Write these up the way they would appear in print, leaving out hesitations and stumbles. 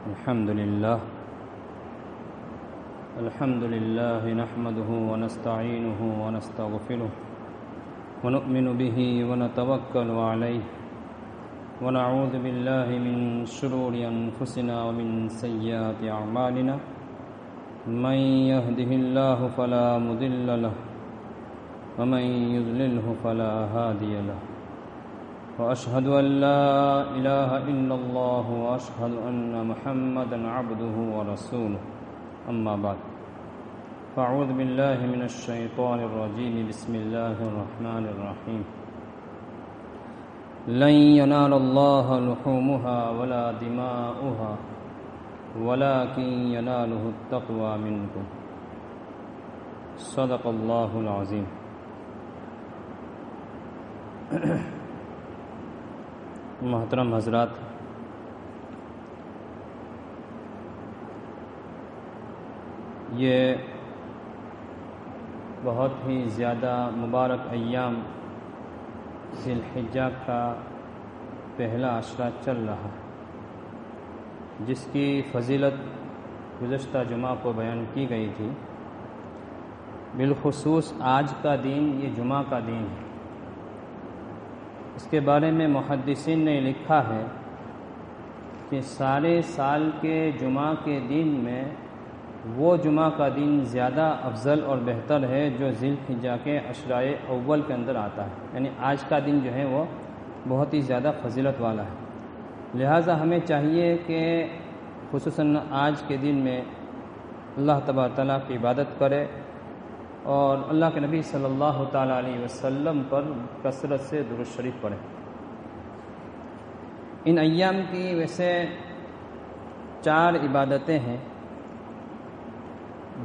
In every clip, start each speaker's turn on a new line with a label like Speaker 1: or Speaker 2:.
Speaker 1: الحمد لله نحمده ونستعينه ونستغفره ونؤمن به ونتوكل عليه ونعوذ بالله من شرور أنفسنا ومن سيئات أعمالنا من يهده الله فلا مضل له ومن يضلله فلا هادي له وأشهد أن لا إله إلا الله وأشهد أن محمدًا عبده ورسوله أما بعد فأعوذ بالله من الشيطان الرجيم بسم الله الرحمن الرحيم لن ينال الله لحومها ولا دماؤها ولكن يناله التقوى منكم صدق الله العظيم۔ محترم حضرات، یہ بہت ہی زیادہ مبارک ایام ذی الحجہ کا پہلا عشرہ چل رہا، جس کی فضیلت گزشتہ جمعہ کو بیان کی گئی تھی۔ بالخصوص آج کا دن یہ جمعہ کا دن ہے۔ اس کے بارے میں محدثین نے لکھا ہے کہ سارے سال کے جمعہ کے دن میں وہ جمعہ کا دن زیادہ افضل اور بہتر ہے جو ذی الحجہ کے عشرۂ اول کے اندر آتا ہے، یعنی آج کا دن جو ہے وہ بہت ہی زیادہ فضیلت والا ہے۔ لہٰذا ہمیں چاہیے کہ خصوصاً آج کے دن میں اللہ تبارک تعالیٰ کی عبادت کرے اور اللہ کے نبی صلی اللہ تعالیٰ علیہ وسلم پر کثرت سے درود شریف پڑھے۔ ان ایام کی ویسے 4 عبادتیں ہیں،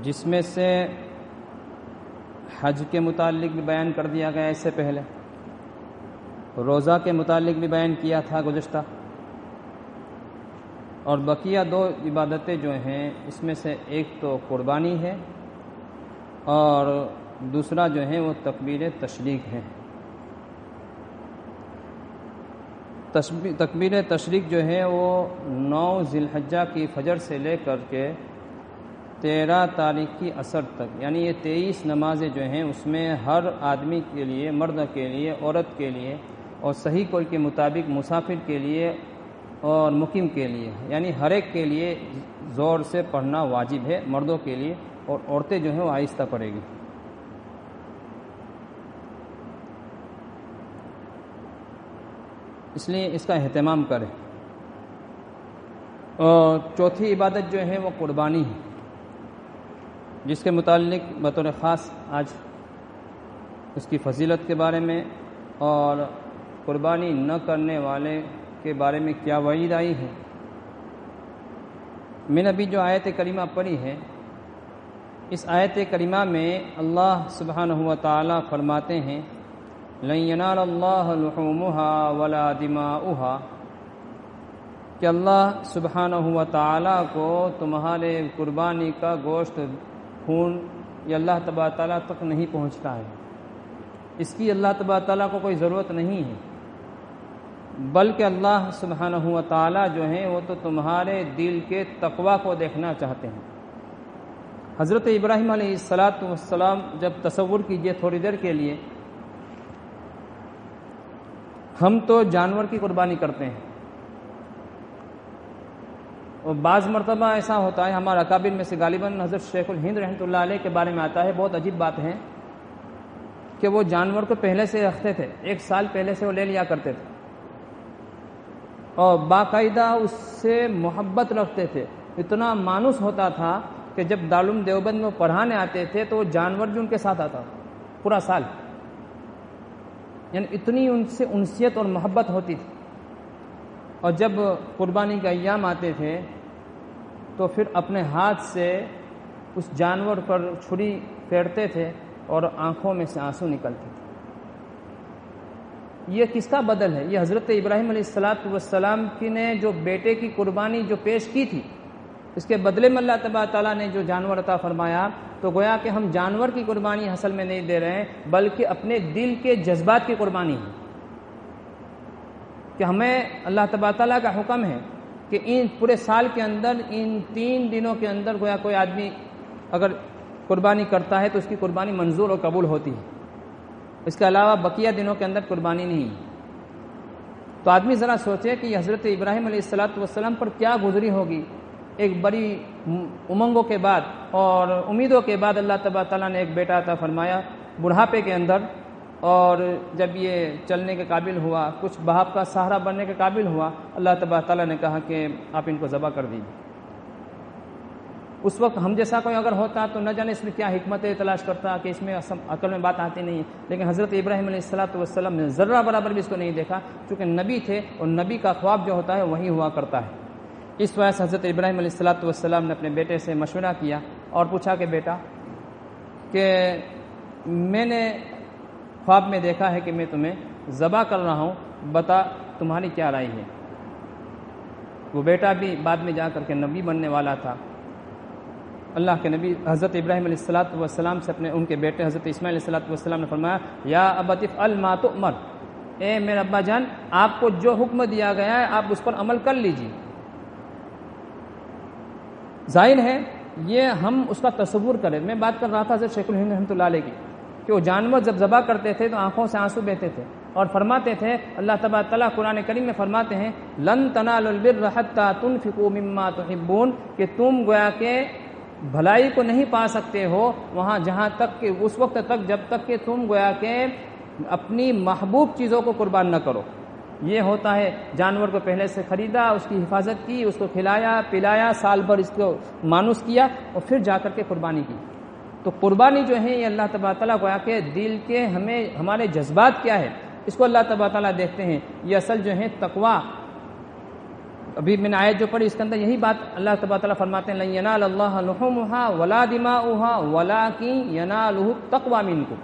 Speaker 1: جس میں سے حج کے متعلق بھی بیان کر دیا گیا اس سے پہلے، روزہ کے متعلق بھی بیان کیا تھا گزشتہ، اور بقیہ 2 عبادتیں جو ہیں اس میں سے ایک تو قربانی ہے اور دوسرا جو ہے وہ تکبیر تشریق ہے۔ تکبیر تشریق جو ہے وہ 9 ذی الحجہ کی فجر سے لے کر کے 13 تاریخ کی عصر تک، یعنی یہ 23 نمازیں جو ہیں اس میں ہر آدمی کے لیے، مرد کے لیے، عورت کے لیے اور صحیح قول کے مطابق مسافر کے لیے اور مقیم کے لیے، یعنی ہر ایک کے لیے زور سے پڑھنا واجب ہے، مردوں کے لیے، اور عورتیں جو ہیں وہ آہستہ پڑھے گی۔ اس لیے اس کا اہتمام کریں۔ اور چوتھی عبادت جو ہے وہ قربانی ہے، جس کے متعلق بطور خاص آج اس کی فضیلت کے بارے میں اور قربانی نہ کرنے والے کے بارے میں کیا وعید آئی ہے۔ میں نے ابھی جو آیت کریمہ پڑھی ہے، اس آیت کریمہ میں اللہ سبحانہ و تعالی فرماتے ہیں لن ینال اللہ لحومها ولا دماؤها، کہ اللہ سبحانہ و تعالی کو تمہارے قربانی کا گوشت، خون یہ اللہ تبارک تعالیٰ تک نہیں پہنچتا ہے، اس کی اللہ تبارک تعالیٰ کو کوئی ضرورت نہیں ہے، بلکہ اللہ سبحانہ و تعالیٰ جو ہیں وہ تو تمہارے دل کے تقوی کو دیکھنا چاہتے ہیں۔ حضرت ابراہیم علیہ السلام جب تصور کیجئے تھوڑی دیر کے لیے، ہم تو جانور کی قربانی کرتے ہیں، اور بعض مرتبہ ایسا ہوتا ہے، ہمارا اکابر میں سے غالباً حضرت شیخ الہند رحمۃ اللہ علیہ کے بارے میں آتا ہے، بہت عجیب بات ہے کہ وہ جانور کو پہلے سے رکھتے تھے، 1 سال پہلے سے وہ لے لیا کرتے تھے اور باقاعدہ اس سے محبت رکھتے تھے، اتنا مانوس ہوتا تھا کہ جب دارالعلوم دیوبند میں پڑھانے آتے تھے تو وہ جانور بھی ان کے ساتھ آتا پورا سال، یعنی اتنی ان سے انسیت اور محبت ہوتی تھی۔ اور جب قربانی کے ایام آتے تھے تو پھر اپنے ہاتھ سے اس جانور پر چھری پھیرتے تھے اور آنکھوں میں سے آنسو نکلتے تھے۔ یہ کس کا بدل ہے؟ یہ حضرت ابراہیم علیہ السلام کی نے جو بیٹے کی قربانی جو پیش کی تھی، اس کے بدلے میں اللہ تبارک تعالیٰ نے جو جانور عطا فرمایا، تو گویا کہ ہم جانور کی قربانی اصل میں نہیں دے رہے ہیں، بلکہ اپنے دل کے جذبات کی قربانی ہے۔ کہ ہمیں اللہ تبارک تعالیٰ کا حکم ہے کہ ان پورے سال کے اندر ان 3 دنوں کے اندر گویا کوئی آدمی اگر قربانی کرتا ہے تو اس کی قربانی منظور اور قبول ہوتی ہے، اس کے علاوہ بقیہ دنوں کے اندر قربانی نہیں ہے۔ تو آدمی ذرا سوچے کہ حضرت ابراہیم علیہ السلام پر کیا گزری ہوگی، ایک بڑی امنگوں کے بعد اور امیدوں کے بعد اللہ تبارک تعالیٰ نے ایک بیٹا عطا فرمایا بڑھاپے کے اندر، اور جب یہ چلنے کے قابل ہوا، کچھ باپ کا سہارا بننے کے قابل ہوا، اللہ تبارک تعالیٰ نے کہا کہ آپ ان کو ذبح کر دیجیے۔ اس وقت ہم جیسا کوئی اگر ہوتا تو نہ جانے اس میں کیا حکمت تلاش کرتا کہ اس میں عقل میں بات آتی نہیں ہے، لیکن حضرت ابراہیم علیہ السلام نے ذرہ برابر بھی اس کو نہیں دیکھا، چونکہ نبی تھے اور نبی کا خواب جو ہوتا ہے وہی ہوا کرتا ہے۔ اس وجہ سے حضرت ابراہیم علیہ السلام نے اپنے بیٹے سے مشورہ کیا اور پوچھا کہ بیٹا کہ میں نے خواب میں دیکھا ہے کہ میں تمہیں ذبح کر رہا ہوں، بتا تمہاری کیا رائے ہے۔ وہ بیٹا بھی بعد میں جا کر کے نبی بننے والا تھا۔ اللہ کے نبی حضرت ابراہیم علیہ السلام سے ان کے بیٹے حضرت اسماعیل علیہ السلام نے فرمایا یا ابت افعل ما تؤمر، اے میرے ابا جان آپ کو جو حکم دیا گیا ہے آپ اس پر عمل کر لیجیے۔ ظاہر ہے یہ ہم اس کا تصور کریں، میں بات کر رہا تھا حضرت شیخ الہند رحمۃ اللہ علیہ کی کہ وہ جانور جب ذبح کرتے تھے تو آنکھوں سے آنسو بہتے تھے اور فرماتے تھے، اللہ تبارک تعالیٰ قرآن کریم میں فرماتے ہیں لن تنالوا البر حتى تنفقوا مما تحبون، کہ تم گویا کہ بھلائی کو نہیں پا سکتے ہو وہاں جہاں تک کہ اس وقت تک جب تک کہ تم گویا کہ اپنی محبوب چیزوں کو قربان نہ کرو۔ یہ ہوتا ہے جانور کو پہلے سے خریدا، اس کی حفاظت کی، اس کو کھلایا پلایا، سال بھر اس کو مانوس کیا اور پھر جا کر کے قربانی کی۔ تو قربانی جو ہے یہ اللہ تبارک تعالیٰ گویا کہ دل کے ہمارے جذبات کیا ہے اس کو اللہ تبارک تعالیٰ دیکھتے ہیں۔ یہ اصل جو ہے تقویٰ، ابھی میں نے آیت جو پڑھی اس کے اندر یہی بات اللہ تبارک تعالیٰ فرماتے ہیں لن ینال اللہ لحومها ولا دماؤها ولکن ینالہ التقوی منکم،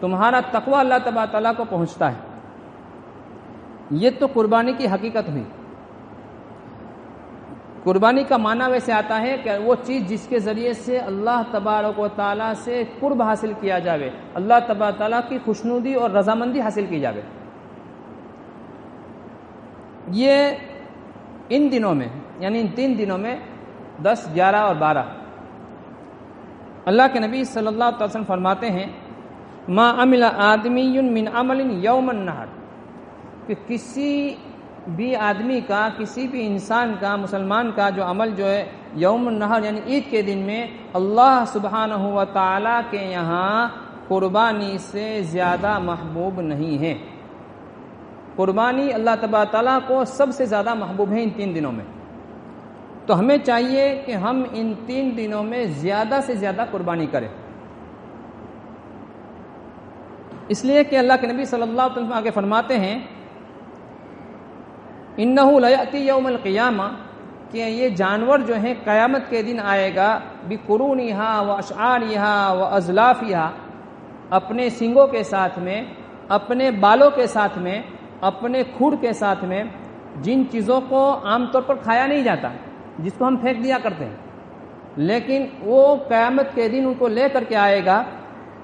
Speaker 1: تمہارا تقوی اللہ تبارک تعالیٰ کو پہنچتا ہے۔ یہ تو قربانی کی حقیقت ہوئی۔ قربانی کا معنی ویسے آتا ہے کہ وہ چیز جس کے ذریعے سے اللہ تبارک و تعالیٰ سے قرب حاصل کیا جاوے، اللہ تبارک تعالیٰ کی خوشنودی اور رضامندی حاصل کی جاوے۔ یہ ان دنوں میں یعنی ان 3 دنوں میں 10، 11 اور 12 اللہ کے نبی صلی اللہ علیہ وسلم فرماتے ہیں ما عمل آدمی من عمل یوم النحر، کہ کسی بھی آدمی کا، کسی بھی انسان کا، مسلمان کا جو عمل جو ہے یوم النحر یعنی عید کے دن میں اللہ سبحانہ و تعالیٰ کے یہاں قربانی سے زیادہ محبوب نہیں ہے۔ قربانی اللہ تبارک تعالیٰ کو سب سے زیادہ محبوب ہے ان 3 دنوں میں۔ تو ہمیں چاہیے کہ ہم ان 3 دنوں میں زیادہ سے زیادہ قربانی کریں، اس لیے کہ اللہ کے نبی صلی اللہ علیہ وسلم آگے فرماتے ہیں انہ لیأتی یوم القیامہ، کہ یہ جانور جو ہیں قیامت کے دن آئے گا بقرونہا واشعارہا واظلافہا، اپنے سینگوں کے ساتھ میں، اپنے بالوں کے ساتھ میں، اپنے کھوڑ کے ساتھ میں، جن چیزوں کو عام طور پر کھایا نہیں جاتا، جس کو ہم پھینک دیا کرتے ہیں، لیکن وہ قیامت کے دن ان کو لے کر کے آئے گا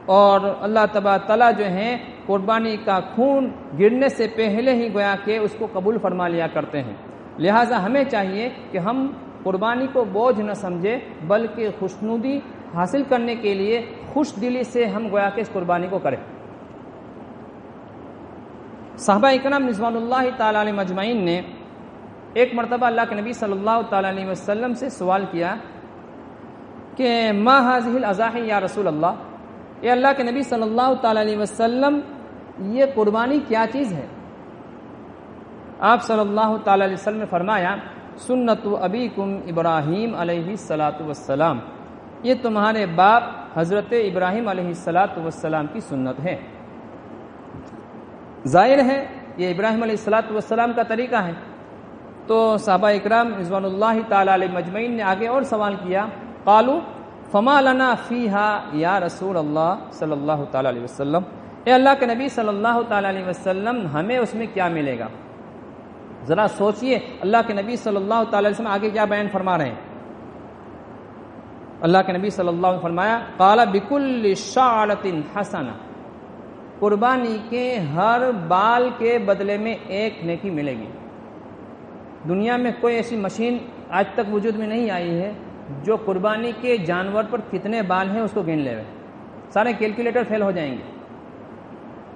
Speaker 1: اور اللہ تبارک تعالیٰ جو ہیں قربانی کا خون گرنے سے پہلے ہی گویا کہ اس کو قبول فرما لیا کرتے ہیں۔ لہٰذا ہمیں چاہیے کہ ہم قربانی کو بوجھ نہ سمجھے بلکہ خوشنودی حاصل کرنے کے لیے خوش دلی سے ہم گویا کہ اس قربانی کو کریں۔ صحابہ اکرام رضوان اللہ تعالی علیہ مجمعین نے ایک مرتبہ اللہ کے نبی صلی اللہ تعالی علیہ وسلم سے سوال کیا کہ ما هذه الاضاحی یا رسول اللہ، اے اللہ کے نبی صلی اللہ تعالی علیہ وسلم یہ قربانی کیا چیز ہے؟ آپ صلی اللہ تعالی علیہ وسلم نے فرمایا سنت ابیکم ابراہیم علیہ الصلاۃ والسلام، یہ تمہارے باپ حضرت ابراہیم علیہ الصلاۃ والسلام کی سنت ہے۔ ظاہر ہے یہ ابراہیم علیہ الصلاۃ والسلام کا طریقہ ہے۔ تو صحابہ اکرام رضوان اللہ تعالی علیہ مجمعین نے آگے اور سوال کیا قالوا فما لنا فیہا یا رسول اللہ صلی اللہ تعالی علیہ وسلم، اے اللہ کے نبی صلی اللہ تعالی علیہ وسلم ہمیں اس میں کیا ملے گا؟ ذرا سوچئے اللہ کے نبی صلی اللہ تعالی علیہ وسلم آگے کیا بیان فرما رہے ہیں۔ اللہ کے نبی صلی اللہ علیہ وسلم فرمایا قال بکل شعرۃ حسنہ، قربانی کے ہر بال کے بدلے میں ایک نیکی ملے گی۔ دنیا میں کوئی ایسی مشین آج تک وجود میں نہیں آئی ہے جو قربانی کے جانور پر کتنے بال ہیں اس کو گن لے ہوئے. سارے کیلکولیٹر فیل ہو جائیں گے،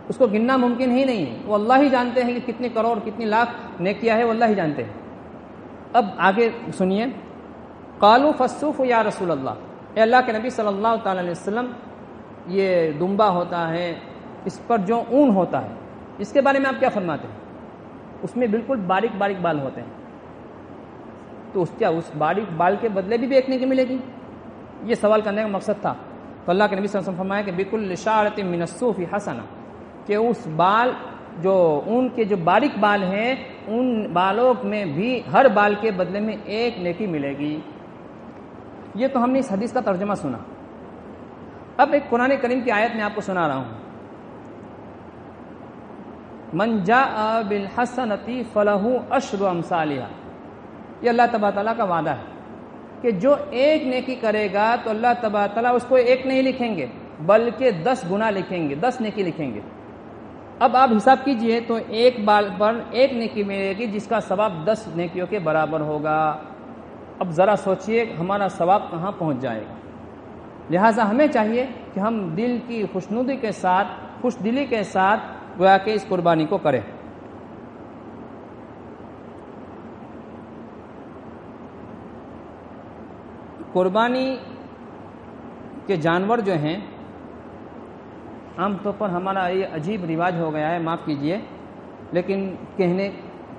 Speaker 1: اس کو گننا ممکن ہی نہیں ہے. وہ اللہ ہی جانتے ہیں کہ کتنے کروڑ کتنی لاکھ نیکیاں ہے، وہ اللہ ہی جانتے ہیں. اب آگے سنیے، قالوا فالصوف یا رسول اللہ، اے اللہ کے نبی صلی اللہ تعالی علیہ وسلم، یہ دمبا ہوتا ہے، اس پر جو اون ہوتا ہے، اس کے بارے میں آپ کیا فرماتے ہیں؟ اس میں بالکل باریک باریک بال ہوتے ہیں، تو اس باریک بال کے بدلے بھی ایک نیکی ملے گی؟ یہ سوال کرنے کا مقصد تھا. تو اللہ کے نبی صلی اللہ علیہ وسلم فرمایا کہ بکل شعرۃ من الصوف حسنہ، کہ اس بال جو اون کے جو باریک بال ہیں ان بالوں میں بھی ہر بال کے بدلے میں ایک نیکی ملے گی. یہ تو ہم نے اس حدیث کا ترجمہ سنا. اب ایک قرآن کریم کی آیت میں آپ کو سنا رہا ہوں، من جاء بالحسنۃ فلہ عشر امثالھا. یہ اللہ تبارک تعالیٰ کا وعدہ ہے کہ جو ایک نیکی کرے گا تو اللہ تبارک تعالیٰ اس کو ایک نہیں لکھیں گے بلکہ 10 گنا لکھیں گے، 10 نیکی لکھیں گے. اب آپ حساب کیجئے تو ایک بال پر ایک نیکی ملے گی جس کا ثواب 10 نیکیوں کے برابر ہوگا. اب ذرا سوچئے ہمارا ثواب کہاں پہنچ جائے گا. لہٰذا ہمیں چاہیے کہ ہم دل کی خوشنودی کے ساتھ، خوش دلی کے ساتھ گویا کہ اس قربانی کو کریں. قربانی کے جانور جو ہیں، عام طور پر ہمارا یہ عجیب رواج ہو گیا ہے، معاف کیجئے، لیکن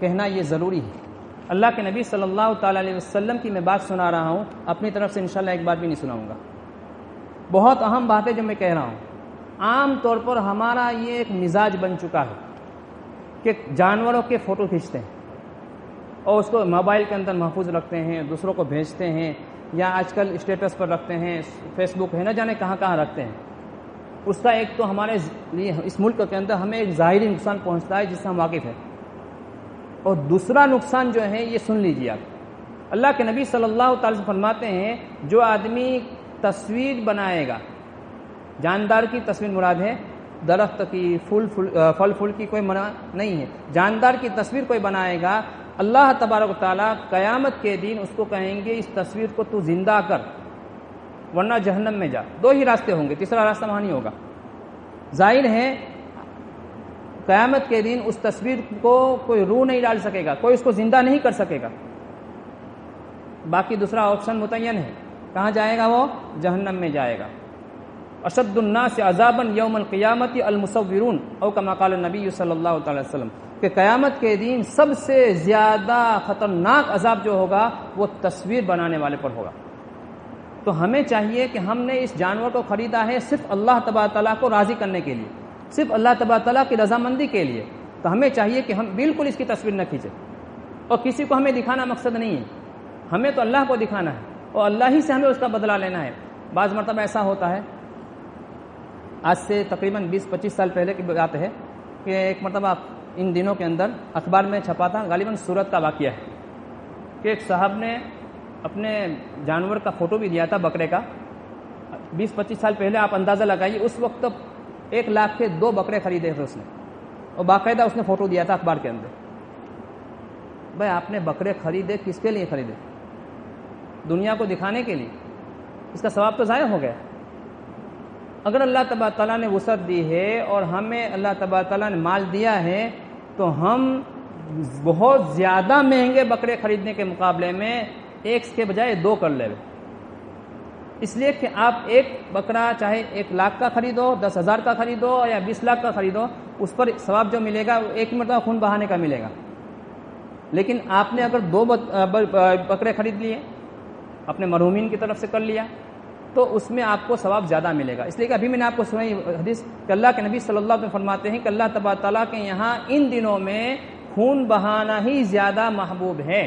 Speaker 1: کہنا یہ ضروری ہے. اللہ کے نبی صلی اللہ تعالی علیہ وسلم کی میں بات سنا رہا ہوں، اپنی طرف سے انشاءاللہ ایک بات بھی نہیں سناؤں گا. بہت اہم بات ہے جو میں کہہ رہا ہوں. عام طور پر ہمارا یہ ایک مزاج بن چکا ہے کہ جانوروں کے فوٹو کھینچتے ہیں اور اس کو موبائل کے اندر محفوظ رکھتے ہیں، دوسروں کو بھیجتے ہیں، یا آج کل اسٹیٹس پر رکھتے ہیں، فیس بک ہے، نہ جانے کہاں کہاں رکھتے ہیں. اس کا ایک تو ہمارے لیے اس ملک کے اندر ہمیں ایک ظاہری نقصان پہنچتا ہے جس سے ہم واقف ہیں، اور دوسرا نقصان جو ہے یہ سن لیجیے آپ. اللہ کے نبی صلی اللہ تعالی وسلم فرماتے ہیں جو آدمی تصویر بنائے گا، جاندار کی تصویر مراد ہے، درخت کی، پھل پھول کی کوئی منع نہیں ہے، جاندار کی تصویر کوئی بنائے گا، اللہ تبارک و تعالیٰ قیامت کے دن اس کو کہیں گے اس تصویر کو تو زندہ کر ورنہ جہنم میں جا. 2 ہی راستے ہوں گے، تیسرا راستہ وہاں نہیں ہوگا. ظاہر ہے قیامت کے دن اس تصویر کو کوئی روح نہیں ڈال سکے گا، کوئی اس کو زندہ نہیں کر سکے گا. باقی دوسرا آپشن متعین ہے، کہاں جائے گا؟ وہ جہنم میں جائے گا. اشد الناس عذابا یوم القیامت المصورون، او کما قال النبی صلی اللہ تعالی وسلم، کہ قیامت کے دن سب سے زیادہ خطرناک عذاب جو ہوگا وہ تصویر بنانے والے پر ہوگا. تو ہمیں چاہیے کہ ہم نے اس جانور کو خریدا ہے صرف اللہ تبارک تعالیٰ کو راضی کرنے کے لیے، صرف اللہ تبارک تعالیٰ کی رضامندی کے لیے. تو ہمیں چاہیے کہ ہم بالکل اس کی تصویر نہ کھینچیں، اور کسی کو ہمیں دکھانا مقصد نہیں ہے، ہمیں تو اللہ کو دکھانا ہے اور اللہ ہی سے ہمیں اس کا بدلہ لینا ہے. بعض مرتبہ ایسا ہوتا ہے، آج سے تقریباً 20-25 سال پہلے کی بات ہے کہ ایک مرتبہ ان دنوں کے اندر اخبار میں چھپا تھا، غالباً سورت کا واقعہ ہے، کہ ایک صاحب نے اپنے جانور کا فوٹو بھی دیا تھا، بکرے کا. 20-25 سال پہلے آپ اندازہ لگائیے، اس وقت 1 لاکھ کے 2 بکرے خریدے تھے اس نے، اور باقاعدہ اس نے فوٹو دیا تھا اخبار کے اندر. بھائی آپ نے بکرے خریدے کس کے لیے خریدے؟ دنیا کو دکھانے کے لیے؟ اس کا ثواب تو ضائع ہو گیا. اگر اللہ تبارک تعالیٰ نے وسعت دی ہے اور ہمیں اللہ تبارک تعالیٰ نے مال دیا ہے تو ہم بہت زیادہ مہنگے بکرے خریدنے کے مقابلے میں 1 کے بجائے 2 کر لیں. اس لیے کہ آپ ایک بکرا چاہے 1 لاکھ کا خریدو، 10,000 کا خریدو یا 20 لاکھ کا خریدو، اس پر ثواب جو ملے گا وہ ایک مرتبہ خون بہانے کا ملے گا. لیکن آپ نے اگر 2 بکرے خرید لیے، اپنے مرحومین کی طرف سے کر لیا، تو اس میں آپ کو ثواب زیادہ ملے گا. اس لیے کہ ابھی میں نے آپ کو سنائی حدیث کہ اللہ کے نبی صلی اللہ علیہ وسلم فرماتے ہیں کہ اللہ تبارک تعالیٰ کے یہاں ان دنوں میں خون بہانا ہی زیادہ محبوب ہے.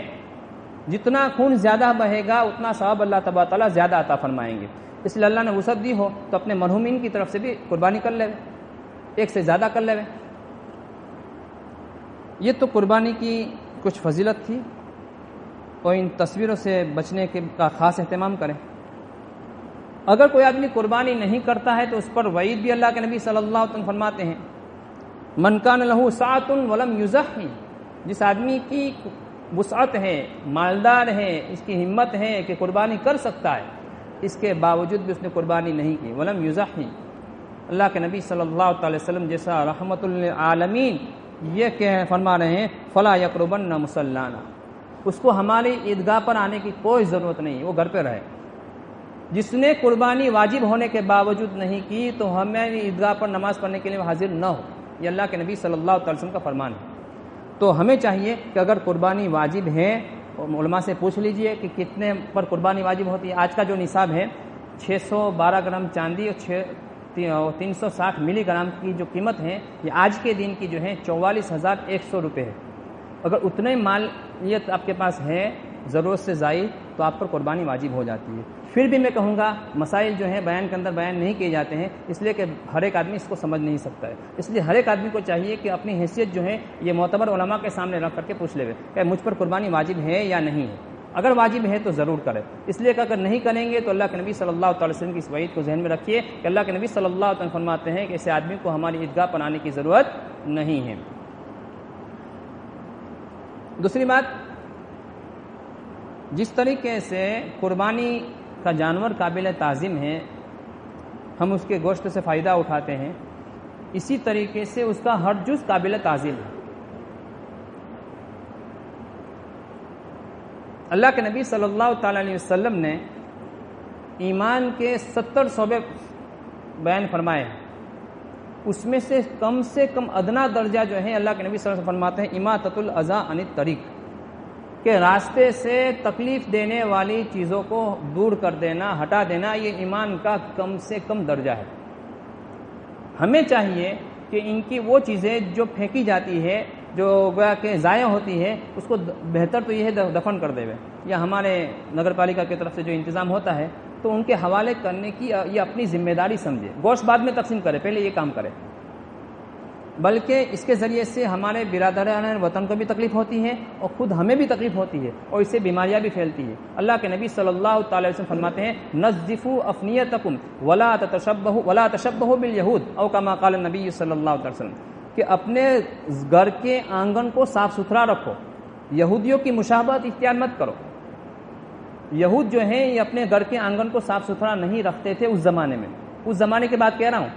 Speaker 1: جتنا خون زیادہ بہے گا اتنا ثواب اللہ تبارک تعالیٰ زیادہ عطا فرمائیں گے. اس لیے اللہ نے وسعت دی ہو تو اپنے مرحومین کی طرف سے بھی قربانی کر لے، 1 سے زیادہ کر لے. یہ تو قربانی کی کچھ فضیلت تھی، اور ان تصویروں سے بچنے کا خاص اہتمام کریں. اگر کوئی آدمی قربانی نہیں کرتا ہے تو اس پر وعید بھی اللہ کے نبی صلی اللہ علیہ وسلم فرماتے ہیں، من کان لہ ساعۃ ولم یضحی، جس آدمی کی وسعت ہے، مالدار ہے، اس کی ہمت ہے کہ قربانی کر سکتا ہے، اس کے باوجود بھی اس نے قربانی نہیں کی. ولم یضحی، اللہ کے نبی صلی اللہ تعالی وسلم جیسا رحمت للعالمین یہ کہ فرما رہے ہیں فلا یقربن مصلانا، اس کو ہماری عیدگاہ پر آنے کی کوئی ضرورت نہیں، وہ گھر پہ رہے. جس نے قربانی واجب ہونے کے باوجود نہیں کی تو ہمیں عیدگاہ پر نماز پڑھنے کے لیے حاضر نہ ہو. یہ اللہ کے نبی صلی اللہ علیہ وسلم کا فرمان ہے. تو ہمیں چاہیے کہ اگر قربانی واجب ہے، علماء سے پوچھ لیجئے کہ کتنے پر قربانی واجب ہوتی ہے. آج کا جو نصاب ہے 612 گرام چاندی اور 360 ملی گرام کی جو قیمت ہے، یہ آج کے دن کی جو ہے 44,100 روپے ہے. اگر اتنے مالیت آپ کے پاس ہے ضرورت سے زائد تو آپ پر قربانی واجب ہو جاتی ہے. پھر بھی میں کہوں گا مسائل جو ہیں بیان کے اندر بیان نہیں کیے جاتے ہیں، اس لیے کہ ہر ایک آدمی اس کو سمجھ نہیں سکتا ہے. اس لیے ہر ایک آدمی کو چاہیے کہ اپنی حیثیت جو ہے یہ معتبر علماء کے سامنے رکھ کر کے پوچھ لے کہ مجھ پر قربانی واجب ہے یا نہیں ہے. اگر واجب ہے تو ضرور کرے، اس لیے کہ اگر نہیں کریں گے تو اللہ کے نبی صلی اللہ تعالی وسلم کی اس وعید کو ذہن میں رکھیے کہ اللہ کے نبی صلی اللہ علیہ وسلم فرماتے ہیں کہ ایسے آدمی کو ہماری عیدگاہ پر آنے کی ضرورت نہیں ہے. دوسری بات، جس طریقے سے قربانی کا جانور قابل تعظیم ہے، ہم اس کے گوشت سے فائدہ اٹھاتے ہیں، اسی طریقے سے اس کا ہر جز قابل تعظیم ہے. اللہ کے نبی صلی اللہ تعالی علیہ وسلم نے ایمان کے 70 شعبے بیان فرمائے ہیں. اس میں سے کم ادنا درجہ جو ہے اللہ کے نبی صلی اللہ علیہ وسلم فرماتے ہیں اماطۃ الاذی عن الطریق، کہ راستے سے تکلیف دینے والی چیزوں کو دور کر دینا، ہٹا دینا، یہ ایمان کا کم سے کم درجہ ہے. ہمیں چاہیے کہ ان کی وہ چیزیں جو پھینکی جاتی ہے، جو گویا کہ ضائع ہوتی ہے، اس کو بہتر تو یہ ہے دفن کر دے یا ہمارے نگر پالیکا کی طرف سے جو انتظام ہوتا ہے تو ان کے حوالے کرنے کی یہ اپنی ذمہ داری سمجھے. گوشت بعد میں تقسیم کرے، پہلے یہ کام کرے. بلکہ اس کے ذریعے سے ہمارے برادران وطن کو بھی تکلیف ہوتی ہے اور خود ہمیں بھی تکلیف ہوتی ہے اور اس سے بیماریاں بھی پھیلتی ہے. اللہ کے نبی صلی اللہ تعالی وسلم فرماتے ہیں نظفوا افنیتکم ولا تشبہوا بالیہود او کما قال النبی صلی اللہ علیہ وسلم، کہ اپنے گھر کے آنگن کو صاف ستھرا رکھو، یہودیوں کی مشابہت اختیار مت کرو. یہود جو ہیں یہ اپنے گھر کے آنگن کو صاف ستھرا نہیں رکھتے تھے اس زمانے میں. اس زمانے کی بات کہہ رہا ہوں.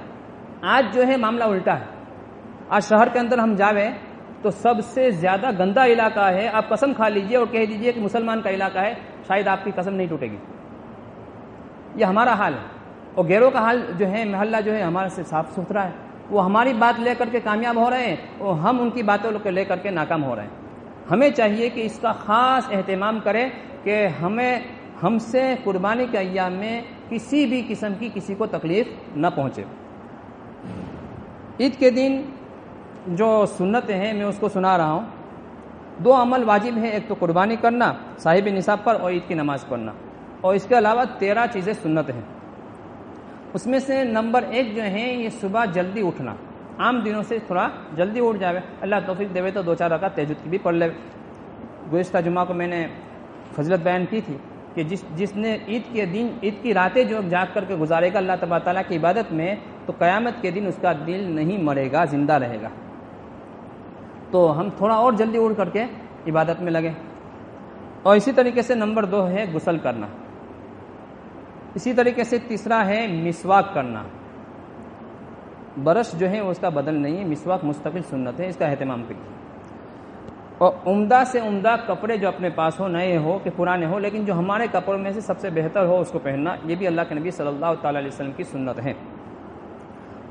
Speaker 1: آج جو ہے معاملہ الٹا ہے. آج شہر کے اندر ہم جاویں تو سب سے زیادہ گندا علاقہ ہے. آپ قسم کھا لیجئے اور کہہ دیجئے کہ مسلمان کا علاقہ ہے، شاید آپ کی قسم نہیں ٹوٹے گی. یہ ہمارا حال ہے. اور غیروں کا حال جو ہے، محلہ جو ہے ہمارا سے صاف ستھرا ہے. وہ ہماری بات لے کر کے کامیاب ہو رہے ہیں اور ہم ان کی باتوں کو لے کر کے ناکام ہو رہے ہیں. ہمیں چاہیے کہ اس کا خاص اہتمام کریں کہ ہم سے قربانی کے ایام میں کسی بھی قسم کی کسی کو تکلیف نہ پہنچے. عید کے دن جو سنتیں ہیں میں اس کو سنا رہا ہوں. 2 عمل واجب ہیں، ایک تو قربانی کرنا صاحب نصاب پر اور عید کی نماز پڑھنا، اور اس کے علاوہ 13 چیزیں سنت ہیں. اس میں سے نمبر 1 جو ہے یہ صبح جلدی اٹھنا. عام دنوں سے تھوڑا جلدی اٹھ جاوے، اللہ توفیق دے تو 2-4 رکعت تہجد کی بھی پڑھ لے. گزشتہ جمعہ کو میں نے فضیلت بیان کی تھی کہ جس نے عید کے دن، عید کی راتیں جو جاگ کر کے گزارے گا اللہ تبارک تعالیٰ کی عبادت میں، تو قیامت کے دن اس کا دل نہیں مرے گا، زندہ رہے گا. تو ہم تھوڑا اور جلدی اٹھ کر کے عبادت میں لگیں. اور اسی طریقے سے نمبر 2 ہے غسل کرنا. اسی طریقے سے تیسرا ہے مسواک کرنا. برش جو ہے وہ اس کا بدل نہیں ہے، مسواک مستقل سنت ہے، اس کا اہتمام کریے. اور عمدہ سے عمدہ کپڑے جو اپنے پاس ہو، نئے ہو کہ پرانے ہو، لیکن جو ہمارے کپڑوں میں سے سب سے بہتر ہو اس کو پہننا، یہ بھی اللہ کے نبی صلی اللہ تعالی علیہ وسلم کی سنت ہے.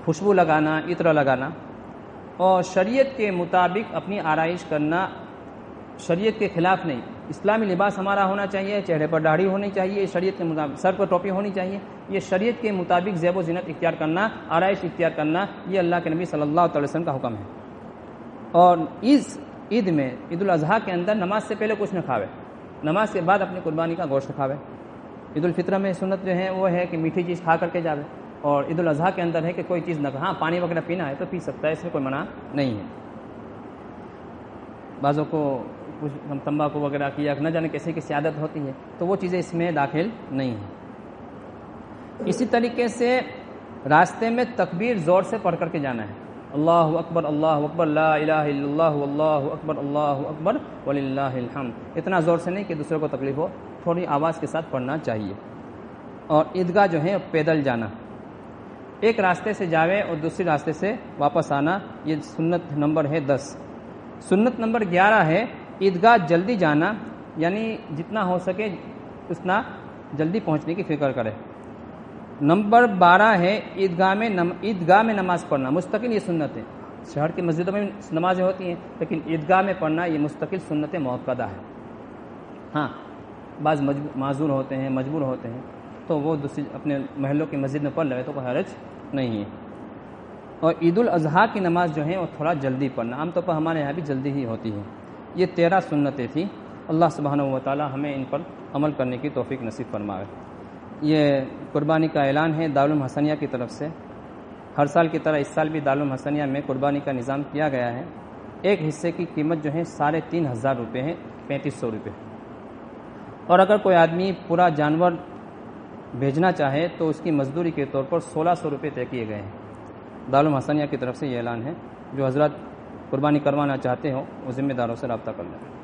Speaker 1: خوشبو لگانا، عطر لگانا، اور شریعت کے مطابق اپنی آرائش کرنا، شریعت کے خلاف نہیں. اسلامی لباس ہمارا ہونا چاہیے، چہرے پر داڑھی ہونی چاہیے شریعت کے مطابق، سر پر ٹوپی ہونی چاہیے. یہ شریعت کے مطابق زیب و زینت اختیار کرنا، آرائش اختیار کرنا، یہ اللہ کے نبی صلی اللہ تعالی وسلم کا حکم ہے. اور عید میں، عید الاضحیٰ کے اندر نماز سے پہلے کچھ نہ کھاوے، نماز کے بعد اپنی قربانی کا گوشت کھاوے. عید الفطر میں سنت جو ہے وہ ہے کہ میٹھی چیز کھا کر کے جاوے. اور عید الاضحیٰ کے اندر ہے کہ کوئی چیز نہ، ہاں پانی وغیرہ پینا ہے تو پی سکتا ہے، اس میں کوئی منع نہیں ہے. بعضوں کو کچھ تمباکو وغیرہ کی یا نہ جانے کیسے کی عادت ہوتی ہے تو وہ چیزیں اس میں داخل نہیں ہیں. اسی طریقے سے راستے میں تکبیر زور سے پڑھ کر کے جانا ہے. اللہ اکبر لا الہ الا اللہ اللہ اکبر وللہ الحمد، اتنا زور سے نہیں کہ دوسرے کو تکلیف ہو، تھوڑی آواز کے ساتھ پڑھنا چاہیے۔ اور عیدگاہ جو ہے پیدل جانا، ایک راستے سے جاوے اور دوسری راستے سے واپس آنا، یہ سنت نمبر ہے 10۔ سنت نمبر 11 ہے عیدگاہ جلدی جانا، یعنی جتنا ہو سکے اتنا جلدی پہنچنے کی فکر کرے۔ نمبر 12 ہے عیدگاہ میں نماز پڑھنا، مستقل یہ سنت ہے۔ شہر کی مسجدوں میں نمازیں ہوتی ہیں لیکن عیدگاہ میں پڑھنا یہ مستقل سنت مؤکدہ ہے۔ ہاں بعض معذور ہوتے ہیں، مجبور ہوتے ہیں، تو وہ دوسری اپنے محلوں کی مسجد میں پڑھ لے تو کوئی حرج نہیں ہے۔ اور عید الاضحیٰ کی نماز جو ہے وہ تھوڑا جلدی پڑھنا، عام طور پر ہمارے یہاں بھی جلدی ہی ہوتی ہے۔ یہ 13 سنتیں تھیں، اللہ سبحانہ و تعالی ہمیں ان پر عمل کرنے کی توفیق نصیب فرمائے۔ یہ قربانی کا اعلان ہے دارالعلوم حسنیہ کی طرف سے۔ ہر سال کی طرح اس سال بھی دارالعلوم حسنیہ میں قربانی کا نظام کیا گیا ہے۔ ایک حصے کی قیمت جو ہے 3,500 روپے ہے، 3500 روپے۔ اور اگر کوئی آدمی پورا جانور بھیجنا چاہے تو اس کی مزدوری کے طور پر 1600 روپے طے کیے گئے ہیں۔ دارالعلوم حسنیہ کی طرف سے یہ اعلان ہے، جو حضرات قربانی کروانا چاہتے ہو وہ ذمہ داروں سے رابطہ کر لیں۔